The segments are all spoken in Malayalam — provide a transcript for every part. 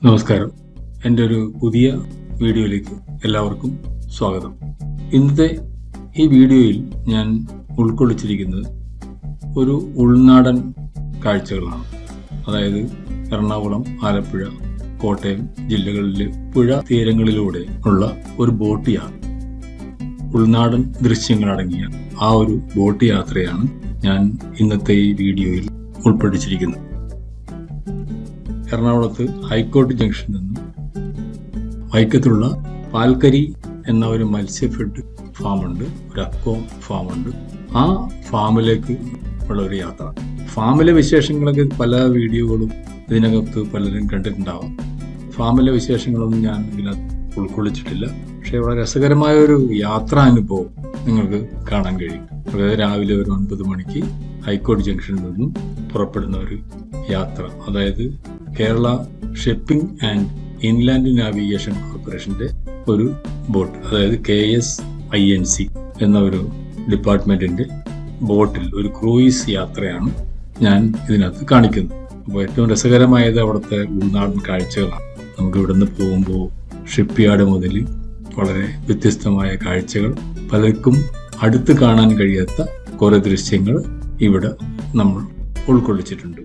നമസ്കാരം. എൻ്റെ ഒരു പുതിയ വീഡിയോയിലേക്ക് എല്ലാവർക്കും സ്വാഗതം. ഇന്നത്തെ ഈ വീഡിയോയിൽ ഞാൻ ഉൾക്കൊള്ളിച്ചിരിക്കുന്നത് ഒരു ഉൾനാടൻ കാഴ്ചകളാണ്. അതായത് എറണാകുളം, ആലപ്പുഴ, കോട്ടയം ജില്ലകളിലെ പുഴ തീരങ്ങളിലൂടെ ഉള്ള ഒരു ബോട്ട് യാത്ര. ഉൾനാടൻ ദൃശ്യങ്ങളടങ്ങിയ ആ ഒരു ബോട്ട് യാത്രയാണ് ഞാൻ ഇന്നത്തെ ഈ വീഡിയോയിൽ ഉൾപ്പെടുത്തിയിരിക്കുന്നത്. എറണാകുളത്ത് ഹൈക്കോർട്ട് ജംഗ്ഷനിൽ നിന്നും വൈക്കത്തുള്ള പാൽക്കരി എന്ന ഒരു മത്സ്യഫെഡ് ഫാമുണ്ട്, ഒരു അക്വ ഫാമുണ്ട്. ആ ഫാമിലേക്ക് ഉള്ള ഒരു യാത്ര. ഫാമിലെ വിശേഷങ്ങളൊക്കെ പല വീഡിയോകളും ഇതിനകത്ത് പലരും കണ്ടിട്ടുണ്ടാവാം. ഫാമിലെ വിശേഷങ്ങളൊന്നും ഞാൻ ഇതിനകത്ത് ഉൾക്കൊള്ളിച്ചിട്ടില്ല. പക്ഷെ വളരെ രസകരമായ ഒരു യാത്രാനുഭവം നിങ്ങൾക്ക് കാണാൻ കഴിയും. അതായത് രാവിലെ ഒരു 9 മണിക്ക് ഹൈക്കോർട്ട് ജംഗ്ഷനിൽ നിന്നും പുറപ്പെടുന്ന ഒരു യാത്ര. അതായത് Kerala shipping and inland navigation കോർപ്പറേഷന്റെ ഒരു ബോട്ട്, അതായത് KSINC എന്ന ഒരു ഡിപ്പാർട്ട്മെന്റിന്റെ ബോട്ടിൽ ഒരു ക്രൂയിസ് യാത്രയാണ് ഞാൻ ഇതിനകത്ത് കാണിക്കുന്നത്. അപ്പോൾ ഏറ്റവും രസകരമായത് അവിടുത്തെ ഉൾനാടൻ കാഴ്ചകളാണ്. നമുക്ക് ഇവിടുന്ന് പോകുമ്പോൾ ഷിപ്പ് യാർഡ് മുതൽ വളരെ വ്യത്യസ്തമായ കാഴ്ചകൾ, പലർക്കും അടുത്ത് കാണാൻ കഴിയാത്ത കുറെ ദൃശ്യങ്ങൾ ഇവിടെ നമ്മൾ ഉൾക്കൊള്ളിച്ചിട്ടുണ്ട്.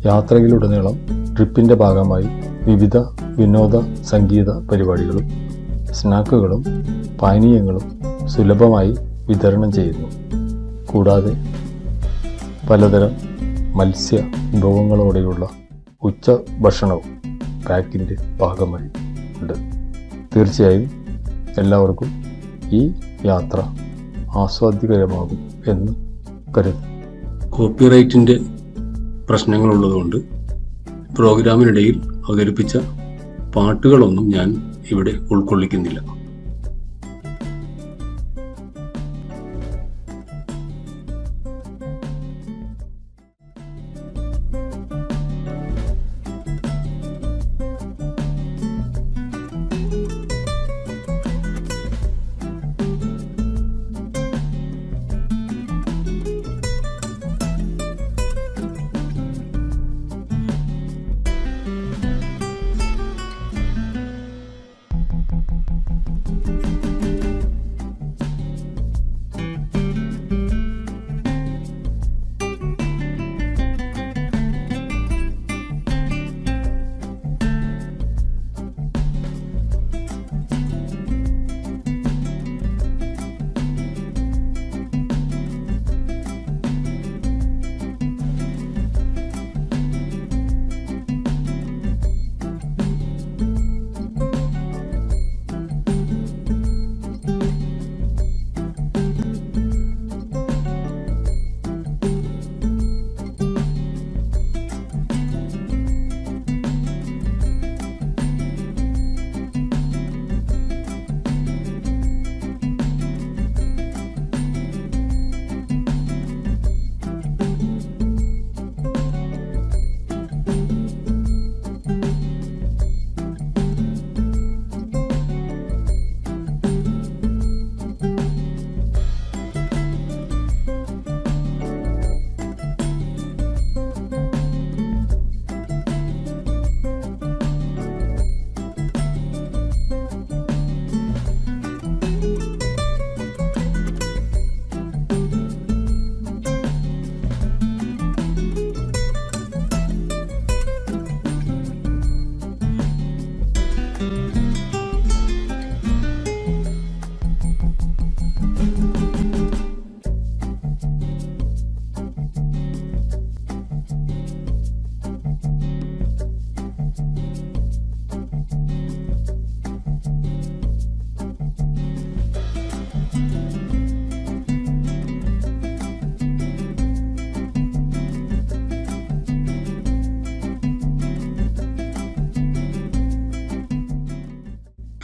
യാത്രയിലുടനീളം ട്രിപ്പിൻ്റെ ഭാഗമായി വിവിധ വിനോദ സംഗീത പരിപാടികളും സ്നാക്കുകളും പാനീയങ്ങളും സുലഭമായി വിതരണം ചെയ്യുന്നു. കൂടാതെ പലതരം മത്സ്യ വിഭവങ്ങളോടെയുള്ള ഉച്ച ഭക്ഷണവും പാക്കിൻ്റെ ഭാഗമായി ഉണ്ട്. തീർച്ചയായും എല്ലാവർക്കും ഈ യാത്ര ആസ്വാദ്യകരമാകും എന്ന് കരുതുന്നു. കോപ്പിറൈറ്റിന്റെ പ്രശ്നങ്ങളുള്ളതുകൊണ്ട് പ്രോഗ്രാമിനിടയിൽ അവതരിപ്പിച്ച പാട്ടുകളൊന്നും ഞാൻ ഇവിടെ ഉൾക്കൊള്ളിക്കുന്നില്ല.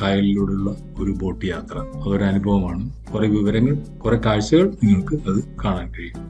കായലിലൂടെയുള്ള ഒരു ബോട്ട് യാത്ര. അതൊരു അനുഭവമാണ്. കുറെ വിവരങ്ങൾ, കുറെ കാഴ്ചകൾ നിങ്ങൾക്ക് അത് കാണാൻ കഴിയും.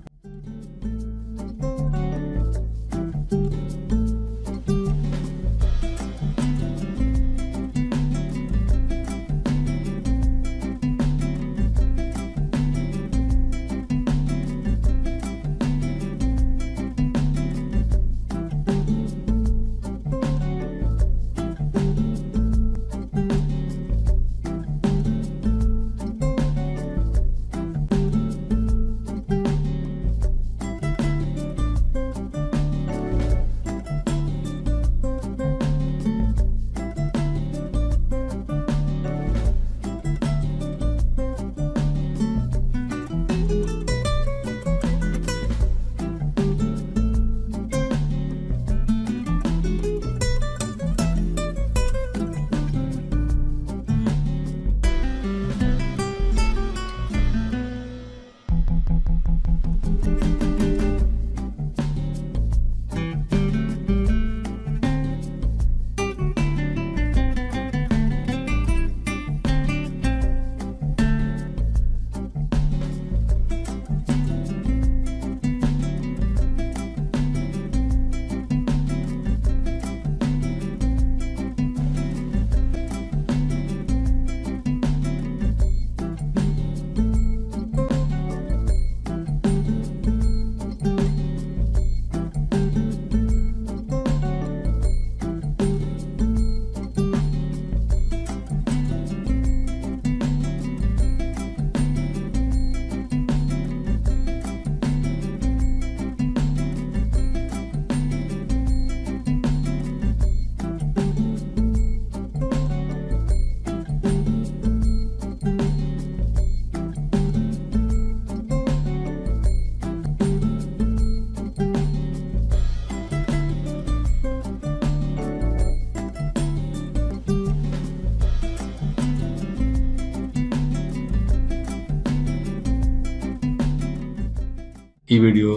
ഈ വീഡിയോ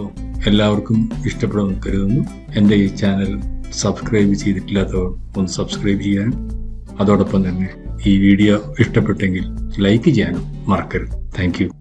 എല്ലാവർക്കും ഇഷ്ടപ്പെടുമെന്ന് കരുതുന്നു. എൻ്റെ ഈ ചാനൽ സബ്സ്ക്രൈബ് ചെയ്തിട്ടില്ലാത്തവർ ഒന്ന് സബ്സ്ക്രൈബ് ചെയ്യാനും അതോടൊപ്പം തന്നെ ഈ വീഡിയോ ഇഷ്ടപ്പെട്ടെങ്കിൽ ലൈക്ക് ചെയ്യാനും മറക്കരുത്. Thank you.